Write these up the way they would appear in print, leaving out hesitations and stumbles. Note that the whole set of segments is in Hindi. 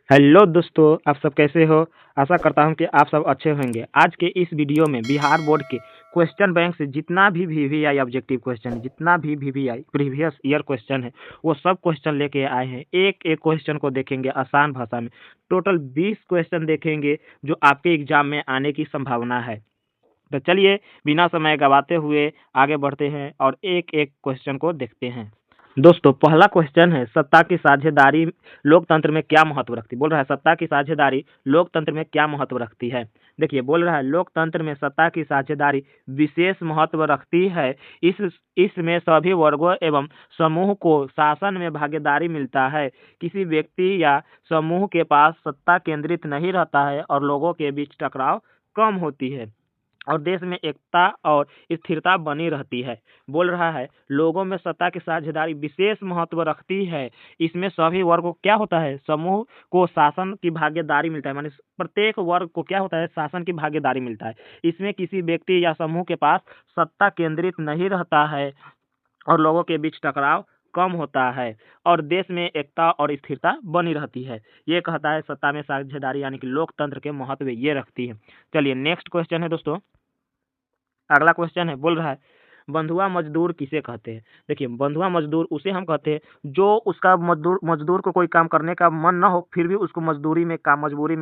हेलो दोस्तों, आप सब कैसे हो। आशा करता हूं कि आप सब अच्छे होंगे। आज के इस वीडियो में बिहार बोर्ड के क्वेश्चन बैंक से जितना भी वीवीआई ऑब्जेक्टिव क्वेश्चन है, जितना भी वीवीआई प्रीवियस ईयर क्वेश्चन है, वो सब क्वेश्चन लेके आए हैं। एक एक क्वेश्चन को देखेंगे आसान भाषा में। टोटल 20 क्वेश्चन देखेंगे जो आपके एग्जाम में आने की संभावना है। तो चलिए बिना समय गवाते हुए आगे बढ़ते हैं और एक एक क्वेश्चन को देखते हैं। दोस्तों, पहला क्वेश्चन है, सत्ता की साझेदारी लोकतंत्र में क्या महत्व रखती है। बोल रहा है सत्ता की साझेदारी लोकतंत्र में क्या महत्व रखती है। देखिए, बोल रहा है लोकतंत्र में सत्ता की साझेदारी विशेष महत्व रखती है। इस इसमें सभी वर्गों एवं समूह को शासन में भागीदारी मिलता है। किसी व्यक्ति या समूह के पास सत्ता केंद्रित नहीं रहता है और लोगों के बीच टकराव कम होती है और देश में एकता और स्थिरता बनी रहती है। बोल रहा है लोगों में सत्ता की साझेदारी विशेष महत्व रखती है। इसमें सभी वर्ग को क्या होता है, समूह को शासन की भागीदारी मिलता है। माने प्रत्येक वर्ग को क्या होता है, शासन की भागीदारी मिलता है। इसमें किसी व्यक्ति या समूह के पास सत्ता केंद्रित नहीं रहता है और लोगों के बीच टकराव कम होता है और देश में एकता और स्थिरता बनी रहती है। ये कहता है सत्ता में साझेदारी यानी कि लोकतंत्र के महत्व ये रखती है। चलिए नेक्स्ट क्वेश्चन है दोस्तों। अगला क्वेश्चन है, बोल रहा है बंधुआ मजदूर किसे कहते हैं। देखिए, बंधुआ मजदूर उसे हम कहते हैं जो उसका मजदूर मजदूर को कोई काम करने का मन ना हो, फिर भी उसको मजबूरी में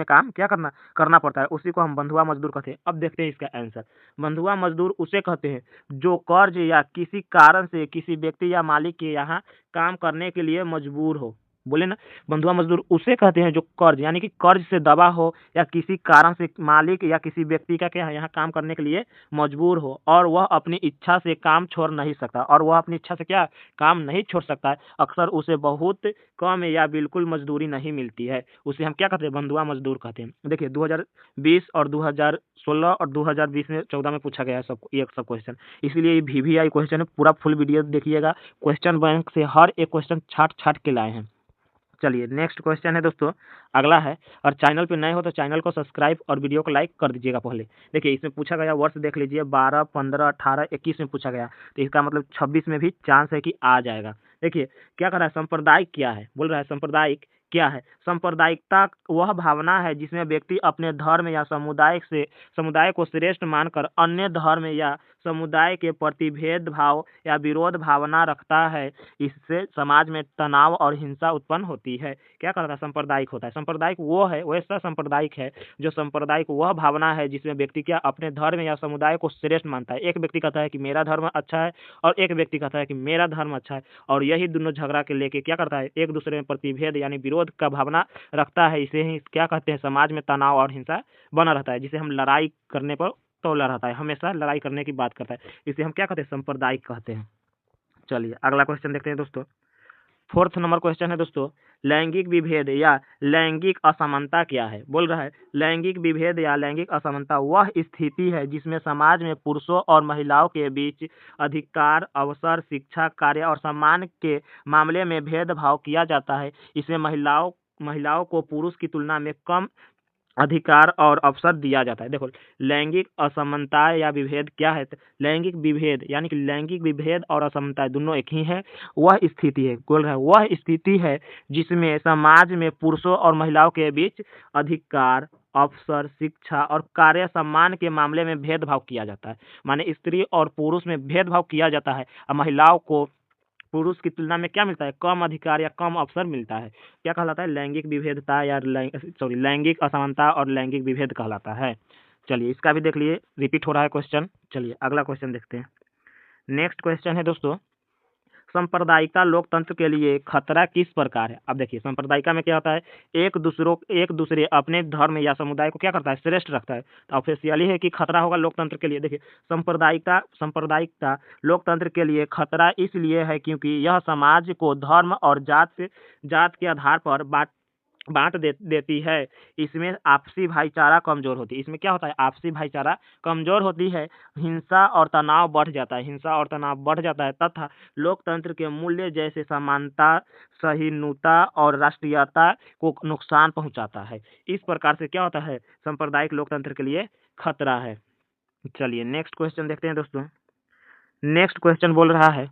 काम क्या करना करना पड़ता है, उसी को हम बंधुआ मजदूर कहते हैं। अब देखते हैं इसका आंसर। बंधुआ मजदूर उसे कहते हैं जो कर्ज या किसी कारण से किसी व्यक्ति या मालिक के यहाँ काम करने के लिए मजबूर हो। बोले ना, बंधुआ मजदूर उसे कहते हैं जो कर्ज यानी कि कर्ज से दबा हो या किसी कारण से मालिक या किसी व्यक्ति का क्या यहाँ काम करने के लिए मजबूर हो और वह अपनी इच्छा से काम छोड़ नहीं सकता और वह अपनी इच्छा से क्या काम नहीं छोड़ सकता है। अक्सर उसे बहुत कम या बिल्कुल मजदूरी नहीं मिलती है, उसे हम क्या कहते हैं, बंधुआ मजदूर कहते हैं। देखिए 2020 और 2016 और 2020 में 14 में पूछा गया है सब क्वेश्चन, इसलिए ये वीवीआई क्वेश्चन है। पूरा फुल वीडियो देखिएगा। क्वेश्चन बैंक से हर एक क्वेश्चन छाट छाट के लाए हैं। चलिए नेक्स्ट क्वेश्चन है दोस्तों, अगला है। और चैनल पे नए हो तो चैनल को सब्सक्राइब और वीडियो को लाइक कर दीजिएगा पहले। देखिए इसमें पूछा गया वर्ष देख लीजिए, 12, 15, 18, 21 में पूछा गया, तो इसका मतलब 26 में भी चांस है कि आ जाएगा। देखिए क्या कर रहा है, सांप्रदायिक क्या है। बोल रहा है सांप्रदायिक क्या है। सांप्रदायिकता वह भावना है जिसमें व्यक्ति अपने धर्म या समुदाय को श्रेष्ठ मानकर अन्य धर्म या समुदाय के प्रति भेदभाव या विरोध भावना रखता है। इससे समाज में तनाव और हिंसा उत्पन्न होती है। क्या करता है, सांप्रदायिक होता है। सांप्रदायिक वो है, वैसा सांप्रदायिक है जो सांप्रदायिक वह भावना है जिसमें व्यक्ति क्या अपने धर्म या समुदाय को श्रेष्ठ मानता है। एक व्यक्ति कहता है कि मेरा धर्म अच्छा है और एक व्यक्ति कहता है कि मेरा धर्म अच्छा है, और यही दोनों झगड़ा के लेके क्या करता है, एक दूसरे में प्रतिभेद यानी विरोध का भावना रखता है। इसे ही क्या कहते हैं, समाज में तनाव और हिंसा बना रहता है, जिसे हम लड़ाई करने पर तोला रहता है, हमेशा लड़ाई करने की बात करता है। इसे हम क्या कहते हैं, सांप्रदायिक कहते हैं। चलिए अगला क्वेश्चन देखते हैं दोस्तों। फोर्थ नंबर क्वेश्चन है दोस्तों, लैंगिक विभेद या लैंगिक असमानता क्या है। बोल रहा है लैंगिक विभेद या लैंगिक असमानता वह स्थिति है जिसमें समाज में पुरुषों और महिलाओं के बीच अधिकार, अवसर, शिक्षा, कार्य और सम्मान के मामले में भेदभाव किया जाता है। इसमें महिलाओं महिलाओं को पुरुष की तुलना में कम अधिकार और अवसर दिया जाता है। देखो लैंगिक असमानता या विभेद क्या है, तो लैंगिक विभेद यानी कि लैंगिक विभेद और असमानता दोनों एक ही है। वह स्थिति है, बोल रहा है वह स्थिति है जिसमें समाज में पुरुषों और महिलाओं के बीच अधिकार, अवसर, शिक्षा और कार्य सम्मान के मामले में भेदभाव किया जाता है। माने स्त्री और पुरुष में भेदभाव किया जाता है और महिलाओं को पुरुष की तुलना में क्या मिलता है, कम अधिकार या कम अवसर मिलता है। क्या कहलाता है, लैंगिक विभेदता या लैंगिक असमानता और लैंगिक विभेद कहलाता है। चलिए इसका भी देख लिए, रिपीट हो रहा है क्वेश्चन। चलिए अगला क्वेश्चन देखते हैं। नेक्स्ट क्वेश्चन है दोस्तों, सांप्रदायिकता लोकतंत्र के लिए खतरा किस प्रकार है। अब देखिए सांप्रदायिकता में क्या होता है, एक दूसरे अपने धर्म या समुदाय को क्या करता है, श्रेष्ठ रखता है। तो ऑब्वियसली है कि खतरा होगा लोकतंत्र के लिए। देखिए सांप्रदायिकता लोकतंत्र के लिए खतरा इसलिए है क्योंकि यह समाज को धर्म और जात के आधार पर देती है। इसमें आपसी भाईचारा कमजोर होती है। इसमें क्या होता है, आपसी भाईचारा कमजोर होती है। हिंसा और तनाव बढ़ जाता है तथा लोकतंत्र के मूल्य जैसे समानता, सहिष्णुता और राष्ट्रीयता को नुकसान पहुंचाता है। इस प्रकार से क्या होता है, सांप्रदायिक लोकतंत्र के लिए खतरा है। चलिए नेक्स्ट क्वेश्चन देखते हैं दोस्तों। नेक्स्ट क्वेश्चन बोल रहा है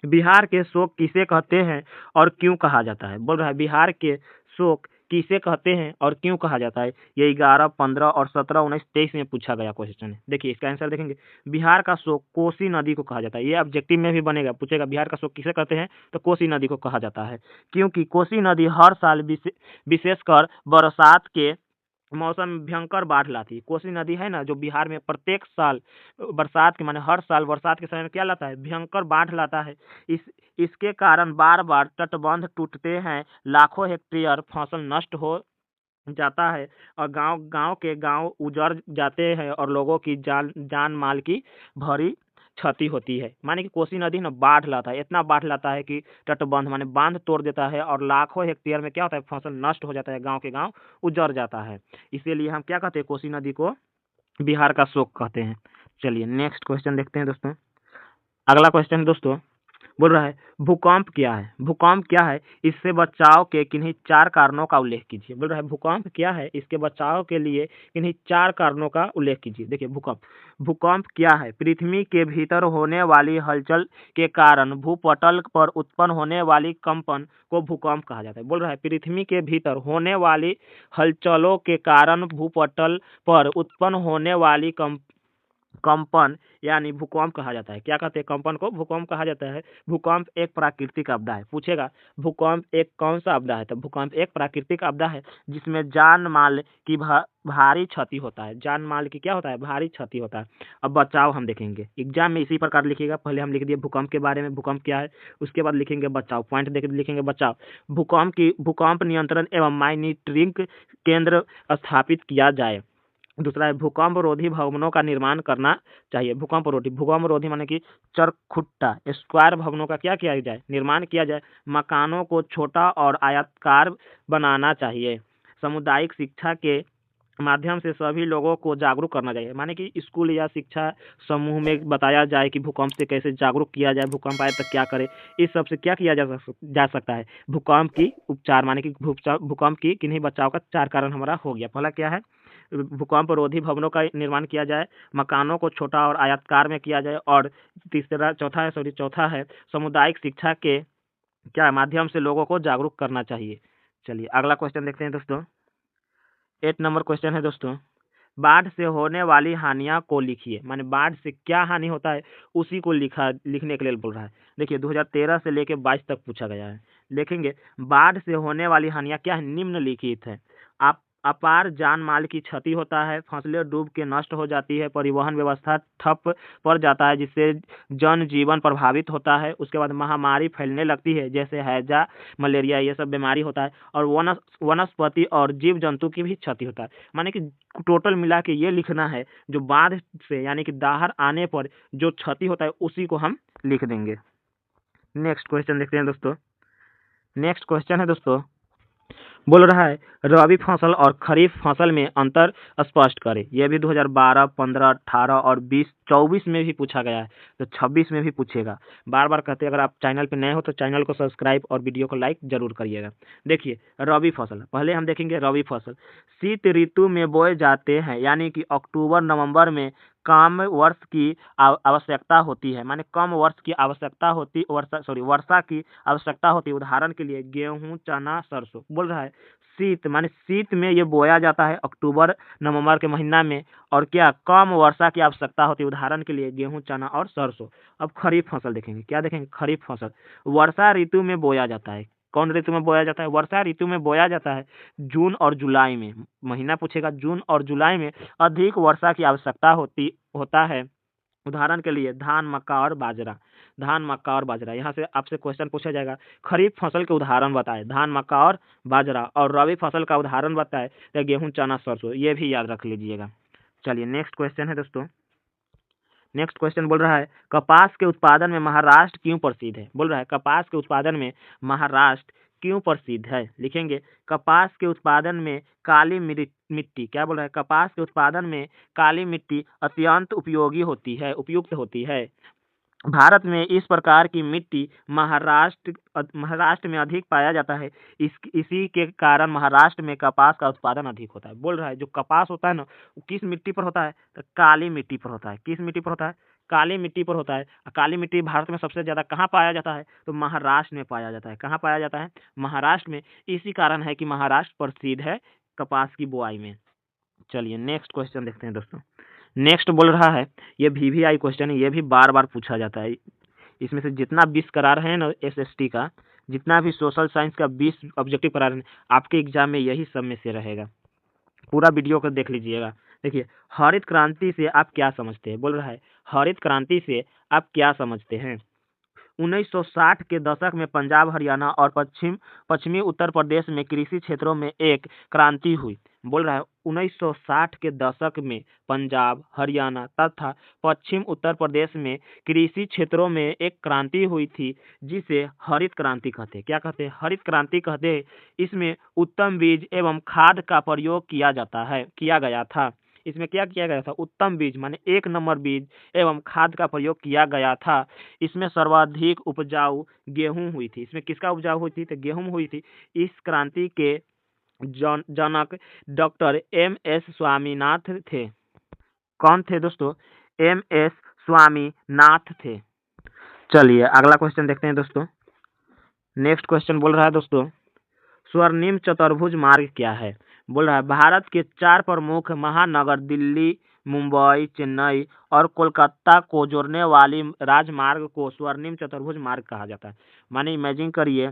बिहार के शोक किसे कहते हैं और क्यों कहा जाता है। बोल रहा है बिहार के शोक किसे कहते हैं और क्यों कहा जाता है? ये 11, 15 और 17, 19, 23 में पूछा गया क्वेश्चन है। देखिए इसका आंसर देखेंगे, बिहार का शोक कोसी नदी को कहा जाता है। ये ऑब्जेक्टिव में भी बनेगा, पूछेगा बिहार का शोक किसे कहते हैं, तो कोसी नदी को कहा जाता है। क्योंकि कोसी नदी हर साल विशेषकर बरसात के मौसम में भयंकर बाढ़ लाती है। कोसी नदी है ना, जो बिहार में प्रत्येक साल बरसात के माने हर साल बरसात के समय में क्या लाता है, भयंकर बाढ़ लाता है। इस इसके कारण बार बार तटबंध टूटते हैं, लाखों हेक्टेयर फसल नष्ट हो जाता है और गांव उजड़ जाते हैं और लोगों की जान माल की भारी क्षति होती है। माने कि कोसी नदी ना बाढ़ लाता है, इतना बाढ़ लाता है कि तटबंध माने बांध तोड़ देता है और लाखों हेक्टेयर में क्या होता है, फसल नष्ट हो जाता है, गांव के गांव उजड़ जाता है। इसीलिए हम क्या कहते हैं, कोसी नदी को बिहार का शोक कहते हैं। चलिए नेक्स्ट क्वेश्चन देखते हैं दोस्तों। अगला क्वेश्चन दोस्तों बोल रहा है, भूकंप क्या है? भूकंप क्या है, इससे बचाव के किन्हीं 4 कारणों का उल्लेख कीजिए। बोल रहा है भूकंप क्या है, इसके बचाव के लिए किन्हीं 4 कारणों का उल्लेख कीजिए। देखिए भूकंप क्या है, पृथ्वी के भीतर होने वाली हलचल के कारण भूपटल पर उत्पन्न होने वाली कंपन को भूकंप कहा जाता है। बोल रहा है पृथ्वी के भीतर होने वाली हलचलों के कारण भूपटल पर उत्पन्न होने वाली कंपन यानी भूकंप कहा जाता है। क्या कहते हैं, कंपन को भूकंप कहा जाता है। भूकंप एक प्राकृतिक आपदा है। पूछेगा भूकंप एक कौन सा आपदा है, तो भूकंप एक प्राकृतिक आपदा है जिसमें जान माल की भारी क्षति होता है। जान माल की क्या होता है, भारी क्षति होता है। अब बचाव हम देखेंगे, एग्जाम में इसी प्रकार लिखिएगा। पहले हम लिख दिए भूकंप के बारे में, भूकंप क्या है, उसके बाद लिखेंगे बचाव, पॉइंट देख लिखेंगे बचाव। भूकंप नियंत्रण एवं मॉनिटरिंग केंद्र स्थापित किया जाए। दूसरा है भूकंप रोधी भवनों का निर्माण करना चाहिए। भूकंप रोधी माने कि चरखुट्टा स्क्वायर भवनों का क्या किया जाए, निर्माण किया जाए। मकानों को छोटा और आयताकार बनाना चाहिए। सामुदायिक शिक्षा के माध्यम से सभी लोगों को जागरूक करना चाहिए। माने कि स्कूल या शिक्षा समूह में बताया जाए कि भूकंप से कैसे जागरूक किया जाए, भूकंप आए तो क्या करे। इस सब से क्या किया जा सकता है, भूकंप की उपचार। माने कि भूकंप की किन्हीं बचाव का 4 कारण हमारा हो गया। पहला क्या है, भूकंप रोधी भवनों का निर्माण किया जाए, मकानों को छोटा और आयताकार में किया जाए, और चौथा है सामुदायिक शिक्षा के क्या माध्यम से लोगों को जागरूक करना चाहिए। चलिए अगला क्वेश्चन देखते हैं दोस्तों। 8 नंबर क्वेश्चन है दोस्तों, बाढ़ से होने वाली हानियां को लिखिए। माने बाढ़ से क्या हानि होता है उसी को लिखने के लिए बोल रहा है। देखिए 2013 से लेके 22 तक पूछा गया है। लिखेंगे बाढ़ से होने वाली हानियां क्या है, निम्नलिखित है। आप अपार जान माल की क्षति होता है, फसलें डूब के नष्ट हो जाती है, परिवहन व्यवस्था ठप पड़ जाता है जिससे जनजीवन प्रभावित होता है। उसके बाद महामारी फैलने लगती है, जैसे हैजा, मलेरिया, ये सब बीमारी होता है। और वनस्पति और जीव जंतु की भी क्षति होता है। माने कि टोटल मिला के ये लिखना है, जो बाढ़ से यानी कि दाहर आने पर जो क्षति होता है उसी को हम लिख देंगे। नेक्स्ट क्वेश्चन देखते हैं दोस्तों। नेक्स्ट क्वेश्चन है दोस्तों, बोल रहा है रबी फसल और खरीफ फसल में अंतर स्पष्ट करें। यह भी 2012, 15, 18 और 20, 24 में भी पूछा गया है, तो 26 में भी पूछेगा। बार बार कहते हैं, अगर आप चैनल पे नए हो तो चैनल को सब्सक्राइब और वीडियो को लाइक जरूर करिएगा। देखिए रबी फसल, पहले हम देखेंगे रबी फसल शीत ऋतु में बोए जाते हैं, यानी कि अक्टूबर नवंबर में कम वर्ष की आवश्यकता होती है। माने कम वर्ष की आवश्यकता होती वर्षा की आवश्यकता होती है। उदाहरण के लिए गेहूं, चना, सरसों। बोल रहा है शीत माने शीत में ये बोया जाता है अक्टूबर नवंबर के महीना में, और क्या कम वर्षा की आवश्यकता होती है। उदाहरण के लिए गेहूं, चना और सरसों। अब खरीफ फसल देखेंगे, क्या देखेंगे, खरीफ फसल वर्षा ऋतु में बोया जाता है। कौन ऋतु में बोया जाता है, वर्षा ऋतु में बोया जाता है। जून और जुलाई में, महीना पूछेगा, जून और जुलाई में अधिक वर्षा की आवश्यकता होता है। उदाहरण के लिए धान, मक्का और बाजरा। धान, मक्का और बाजरा, यहाँ से आपसे क्वेश्चन पूछा जाएगा, खरीफ फसल के उदाहरण बताएं। धान, मक्का और बाजरा। और रबी फसल का उदाहरण बताएं, तो गेहूं, चना, सरसों। ये भी याद रख लीजिएगा। चलिए नेक्स्ट क्वेश्चन है दोस्तों। नेक्स्ट क्वेश्चन बोल रहा है कपास के उत्पादन में महाराष्ट्र क्यों प्रसिद्ध है। बोल रहा है कपास के उत्पादन में महाराष्ट्र क्यों प्रसिद्ध है। लिखेंगे कपास के उत्पादन में काली मिट्टी, क्या बोल रहा है, कपास के उत्पादन में काली मिट्टी अत्यंत उपयुक्त होती है। भारत में इस प्रकार की मिट्टी महाराष्ट्र में अधिक पाया जाता है। इसी के कारण महाराष्ट्र में कपास का उत्पादन अधिक होता है। बोल रहा है जो कपास होता है ना, वो किस मिट्टी पर होता है, तो काली मिट्टी पर होता है। किस मिट्टी पर होता है, काली मिट्टी पर होता है। काली मिट्टी भारत में सबसे ज़्यादा कहाँ पाया जाता है? तो महाराष्ट्र में पाया जाता है। कहाँ पाया जाता है? महाराष्ट्र में। इसी कारण है कि महाराष्ट्र प्रसिद्ध है कपास की बुआई में। चलिए नेक्स्ट क्वेश्चन देखते हैं दोस्तों। नेक्स्ट बोल रहा है, ये VVI क्वेश्चन है, ये भी बार बार पूछा जाता है। इसमें से जितना 20 करा रहे हैं ना SST का, जितना भी सोशल साइंस का 20 ऑब्जेक्टिव करा रहे हैं, आपके एग्जाम में यही सब में से रहेगा। पूरा वीडियो को देख लीजिएगा। देखिए, हरित क्रांति से आप क्या समझते हैं? बोल रहा है, हरित क्रांति से आप क्या समझते हैं? 1960 के दशक में पंजाब, हरियाणा और पश्चिमी उत्तर प्रदेश में कृषि क्षेत्रों में एक क्रांति हुई। बोल रहा है 1960 के दशक में पंजाब, हरियाणा तथा पश्चिम उत्तर प्रदेश में कृषि क्षेत्रों में एक क्रांति हुई थी, जिसे हरित क्रांति कहते हैं। क्या कहते हैं? हरित क्रांति कहते हैं। इसमें उत्तम बीज एवं खाद का प्रयोग किया गया था। इसमें क्या किया गया था? उत्तम बीज माने 1 नंबर बीज एवं खाद का प्रयोग किया गया था। इसमें सर्वाधिक उपजाऊ गेहूं हुई थी। इसमें किसका उपजाऊ हुई थी? तो गेहूं हुई थी। इस क्रांति के जनक डॉक्टर MS स्वामीनाथ थे। कौन थे दोस्तों? MS स्वामीनाथ थे। चलिए अगला क्वेश्चन देखते हैं दोस्तों। नेक्स्ट क्वेश्चन बोल रहा है दोस्तों, स्वर्णिम चतुर्भुज मार्ग क्या है? बोल रहा है भारत के 4 प्रमुख महानगर दिल्ली, मुंबई, चेन्नई और कोलकाता को जोड़ने वाली राजमार्ग को स्वर्णिम चतुर्भुज मार्ग कहा जाता है। माने इमेजिन करिए,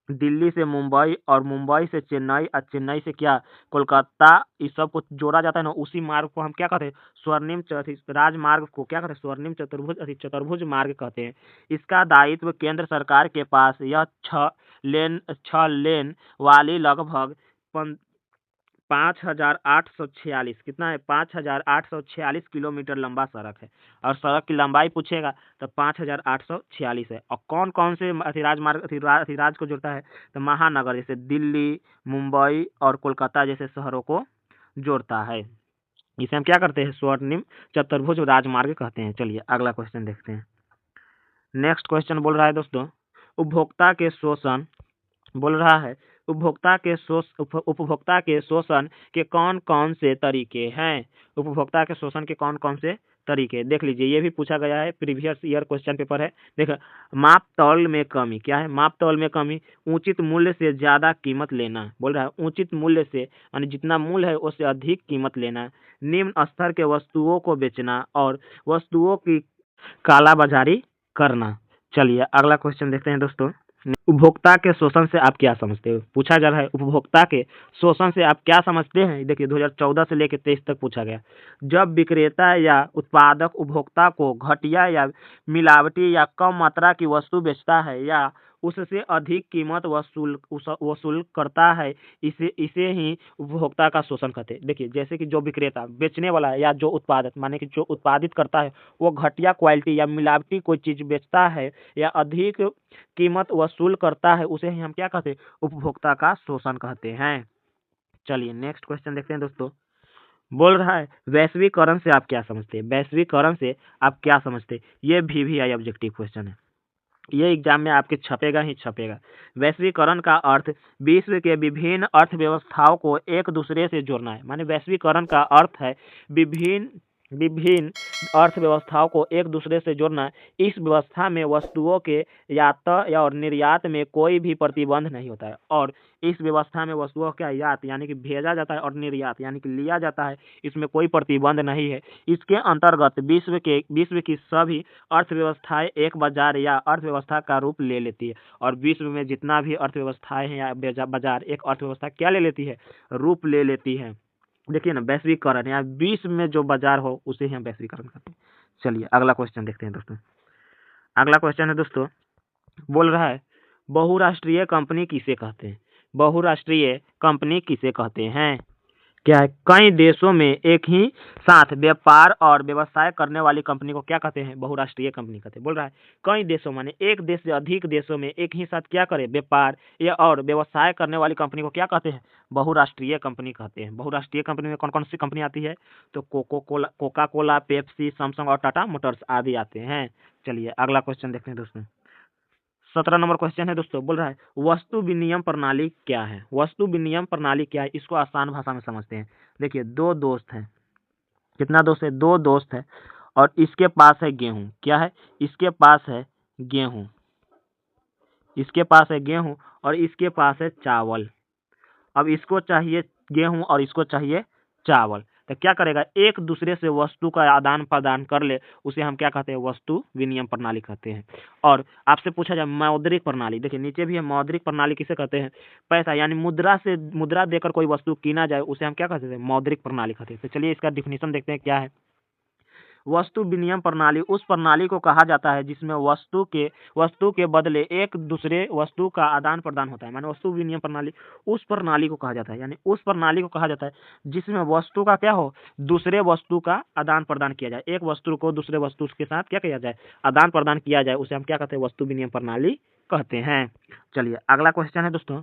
दिल्ली से मुंबई और मुंबई से चेन्नई और चेन्नई से क्या कोलकाता, इस सब को जोड़ा जाता है ना, उसी मार्ग को हम क्या कहते हैं? राजमार्ग को क्या कहते हैं? स्वर्णिम चतुर्भुज मार्ग कहते हैं। इसका दायित्व केंद्र सरकार के पास यह 6 लेन वाली लगभग 5,846 कितना है? 5,846 किलोमीटर लंबा सड़क है। और सड़क की लंबाई पूछेगा तो 5,846 है। और कौन कौन से राज को जोड़ता है? तो महानगर जैसे दिल्ली, मुंबई और कोलकाता जैसे शहरों को जोड़ता है। इसे हम क्या करते हैं? स्वर्णिम चतुर्भुज राजमार्ग कहते हैं। चलिए अगला क्वेश्चन देखते हैं। नेक्स्ट क्वेश्चन बोल रहा है दोस्तों, उपभोक्ता के शोषण। बोल रहा है उपभोक्ता के शोषण के कौन कौन से तरीके हैं? उपभोक्ता के शोषण के कौन कौन से तरीके देख लीजिए। ये भी पूछा गया है, प्रीवियस ईयर क्वेश्चन पेपर है। देखो, माप तौल में कमी। क्या है? माप तौल में कमी। उचित मूल्य से ज्यादा कीमत लेना। बोल रहा है उचित मूल्य से यानी जितना मूल्य है उससे अधिक कीमत लेना। निम्न स्तर के वस्तुओं को बेचना और वस्तुओं की कालाबाजारी करना। चलिए अगला क्वेश्चन देखते हैं दोस्तों। उपभोक्ता के शोषण से आप क्या समझते हो? पूछा जा रहा है उपभोक्ता के शोषण से आप क्या समझते हैं। देखिए 2014 से लेकर 23 तक पूछा गया। जब विक्रेता या उत्पादक उपभोक्ता को घटिया या मिलावटी या कम मात्रा की वस्तु बेचता है या उससे अधिक कीमत वसूल करता है, इसे ही उपभोक्ता का शोषण कहते हैं। देखिए जैसे कि जो विक्रेता बेचने वाला है या जो उत्पादक माने कि जो उत्पादित करता है वो घटिया क्वालिटी या मिलावटी कोई चीज बेचता है या अधिक कीमत वसूल करता है, उसे ही हम क्या कहते हैं? उपभोक्ता का शोषण कहते हैं। चलिए नेक्स्ट क्वेश्चन देखते हैं दोस्तों। बोल रहा है वैश्वीकरण से आप क्या समझते हैं? वैश्वीकरण से आप क्या समझते हैं? ये VVI ऑब्जेक्टिव क्वेश्चन है। ये एग्जाम में आपके छपेगा ही छपेगा। वैश्वीकरण का अर्थ विश्व के विभिन्न अर्थव्यवस्थाओं को एक दूसरे से जोड़ना है। माने वैश्वीकरण का अर्थ है विभिन्न अर्थव्यवस्थाओं को एक दूसरे से जोड़ना। इस व्यवस्था में वस्तुओं के यात और निर्यात में कोई भी प्रतिबंध नहीं होता है। और इस व्यवस्था में वस्तुओं का यात यानी कि भेजा जाता है और निर्यात यानी कि लिया जाता है, इसमें कोई प्रतिबंध नहीं है। इसके अंतर्गत विश्व की सभी अर्थव्यवस्थाएं एक बाजार या अर्थव्यवस्था का रूप ले लेती है। और विश्व में जितना भी अर्थव्यवस्थाएं हैं या बाजार, एक अर्थव्यवस्था क्या ले लेती है? रूप ले लेती है। देखिए ना, वैश्वीकरण या विश्व में जो बाजार हो उसे ही हम वैश्वीकरण कहते हैं। चलिए अगला क्वेश्चन देखते हैं दोस्तों। अगला क्वेश्चन है दोस्तों, बोल रहा है बहुराष्ट्रीय कंपनी किसे कहते हैं? बहुराष्ट्रीय कंपनी किसे कहते हैं? क्या है? कई देशों में एक ही साथ व्यापार और व्यवसाय करने वाली कंपनी को क्या कहते हैं? बहुराष्ट्रीय कंपनी कहते हैं। बोल रहा है कई देशों माने एक देश से अधिक देशों में एक ही साथ क्या करे? व्यापार या और व्यवसाय करने वाली कंपनी को क्या कहते हैं? बहुराष्ट्रीय कंपनी कहते हैं। बहुराष्ट्रीय कंपनी में कौन कौन सी कंपनी आती है? तो कोका कोला, पेप्सी, सैमसंग और टाटा मोटर्स आदि आते हैं। चलिए अगला क्वेश्चन देखते हैं दोस्तों। 17 नंबर क्वेश्चन है दोस्तों। बोल रहा है वस्तु विनिमय प्रणाली क्या है? वस्तु विनिमय प्रणाली क्या है? इसको आसान भाषा में समझते हैं। देखिए दो दोस्त हैं। कितना दोस्त है? दो दोस्त है और इसके पास है गेहूं। क्या है? इसके पास है गेहूं, इसके पास है गेहूं और इसके पास है चावल। अब इसको चाहिए गेहूं और इसको चाहिए चावल, तो क्या करेगा? एक दूसरे से वस्तु का आदान प्रदान कर ले, उसे हम क्या कहते हैं? वस्तु विनिमय प्रणाली कहते हैं। और आपसे पूछा जाए मौद्रिक प्रणाली, देखिए नीचे भी है मौद्रिक प्रणाली किसे कहते हैं? पैसा यानी मुद्रा से मुद्रा देकर कोई वस्तु कीना जाए उसे हम क्या कहते हैं? मौद्रिक प्रणाली कहते हैं। तो चलिए इसका डिफिनीशन देखते हैं क्या है। वस्तु विनिमय प्रणाली उस प्रणाली को कहा जाता है जिसमें वस्तु के बदले एक दूसरे वस्तु का आदान प्रदान होता है। माने वस्तु विनिमय प्रणाली उस प्रणाली को कहा जाता है, यानी उस प्रणाली को कहा जाता है जिसमें वस्तु का क्या हो? दूसरे वस्तु का आदान प्रदान किया जाए। एक वस्तु को दूसरे वस्तु के साथ क्या किया जाए? आदान प्रदान किया जाए, उसे हम क्या कहते हैं? वस्तु विनिमय प्रणाली कहते हैं। चलिए अगला क्वेश्चन है दोस्तों,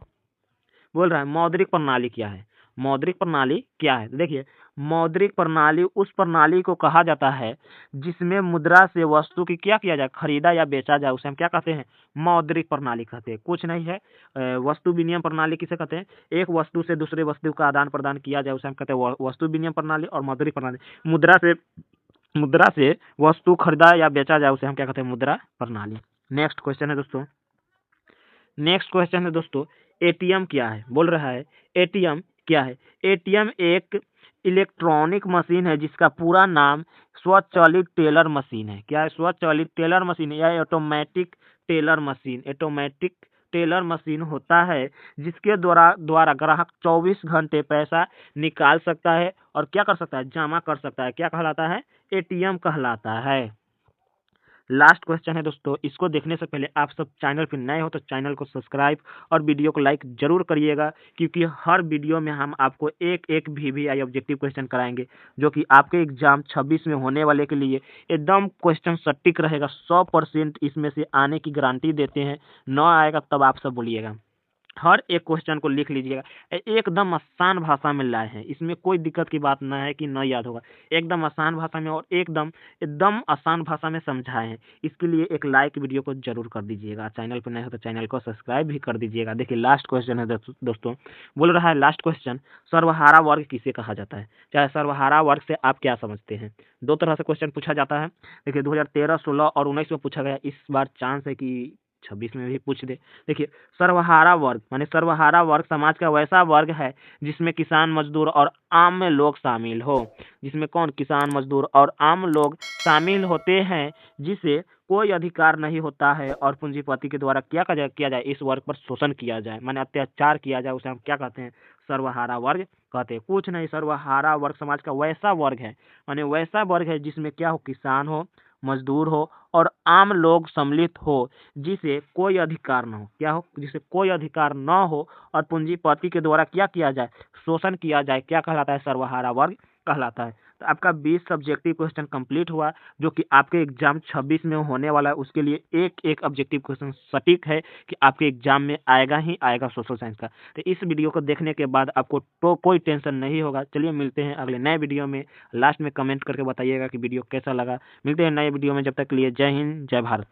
बोल रहा है मौद्रिक प्रणाली क्या है? मौद्रिक प्रणाली क्या है? देखिए मौद्रिक प्रणाली उस प्रणाली को कहा जाता है जिसमें मुद्रा से वस्तु की क्या किया जाए? खरीदा या बेचा जाए, उसे हम क्या कहते हैं? मौद्रिक प्रणाली कहते हैं। कुछ नहीं है, वस्तु विनिमय प्रणाली किसे कहते हैं? एक वस्तु से दूसरे वस्तु का आदान प्रदान किया जाए उसे हम कहते हैं वस्तु विनिमय प्रणाली। और मौद्रिक प्रणाली मुद्रा से वस्तु खरीदा या बेचा जाए उसे हम क्या कहते हैं? मुद्रा प्रणाली। नेक्स्ट क्वेश्चन है दोस्तों, एटीएम क्या है? बोल रहा है एटीएम क्या है? एटीएम एक इलेक्ट्रॉनिक मशीन है जिसका पूरा नाम स्वचालित टेलर मशीन है। क्या है? स्वचालित टेलर मशीन या automatic teller machine. Automatic teller machine होता है जिसके द्वारा ग्राहक 24 घंटे पैसा निकाल सकता है और क्या कर सकता है? जमा कर सकता है। क्या कहलाता है? एटीएम कहलाता है। लास्ट क्वेश्चन है दोस्तों, इसको देखने से पहले आप सब चैनल पर नए हो तो चैनल को सब्सक्राइब और वीडियो को लाइक जरूर करिएगा, क्योंकि हर वीडियो में हम आपको एक एक VVI ऑब्जेक्टिव क्वेश्चन कराएंगे जो कि आपके एग्जाम 26 में होने वाले के लिए एकदम क्वेश्चन सटीक रहेगा। 100% इसमें से आने की गारंटी देते हैं। न आएगा तब आप सब बोलिएगा। हर एक क्वेश्चन को लिख लीजिएगा, एकदम आसान भाषा में लाए हैं, इसमें कोई दिक्कत की बात ना है कि न याद होगा। एकदम आसान भाषा में और एकदम आसान भाषा में समझाए हैं। इसके लिए एक लाइक वीडियो को जरूर कर दीजिएगा। चैनल पर नए हो तो चैनल को सब्सक्राइब भी कर दीजिएगा। देखिए लास्ट क्वेश्चन है दोस्तों, बोल रहा है लास्ट क्वेश्चन, सर्वहारा वर्ग किसे कहा जाता है? चाहे सर्वहारा वर्ग से आप क्या समझते हैं? दो तरह से क्वेश्चन पूछा जाता है। देखिए 2013, 16 और 19 में पूछा गया, इस बार चांस है कि 26 में भी पूछ दे। देखिए सर्वहारा वर्ग माने सर्वहारा वर्ग समाज का वैसा वर्ग है जिसमें किसान, मजदूर और आम लोग शामिल हो। जिसमें कौन? किसान, मजदूर और आम लोग शामिल होते हैं, जिसे कोई अधिकार नहीं होता है और पूंजीपति के द्वारा क्या किया जाए? इस वर्ग पर शोषण किया जाए, माने अत्याचार किया जाए, उसे हम क्या कहते हैं? सर्वहारा वर्ग कहते हैं। कुछ नहीं, सर्वहारा वर्ग समाज का वैसा वर्ग है, माने वैसा वर्ग है जिसमें क्या हो? किसान हो, मजदूर हो और आम लोग सम्मिलित हो, जिसे कोई अधिकार न हो। क्या हो? जिसे कोई अधिकार न हो और पूंजीपति के द्वारा क्या किया जाए? शोषण किया जाए। क्या कहलाता है? सर्वहारा वर्ग कहलाता है। तो आपका 20 सब्जेक्टिव क्वेश्चन कंप्लीट हुआ, जो कि आपके एग्जाम 26 में होने वाला है। उसके लिए एक एक ऑब्जेक्टिव क्वेश्चन सटीक है कि आपके एग्जाम में आएगा ही आएगा सोशल साइंस का। तो इस वीडियो को देखने के बाद आपको तो कोई टेंशन नहीं होगा। चलिए मिलते हैं अगले नए वीडियो में। लास्ट में कमेंट करके बताइएगा कि वीडियो कैसा लगा। मिलते हैं नए वीडियो में, जब तक के लिए जय हिंद, जय भारत।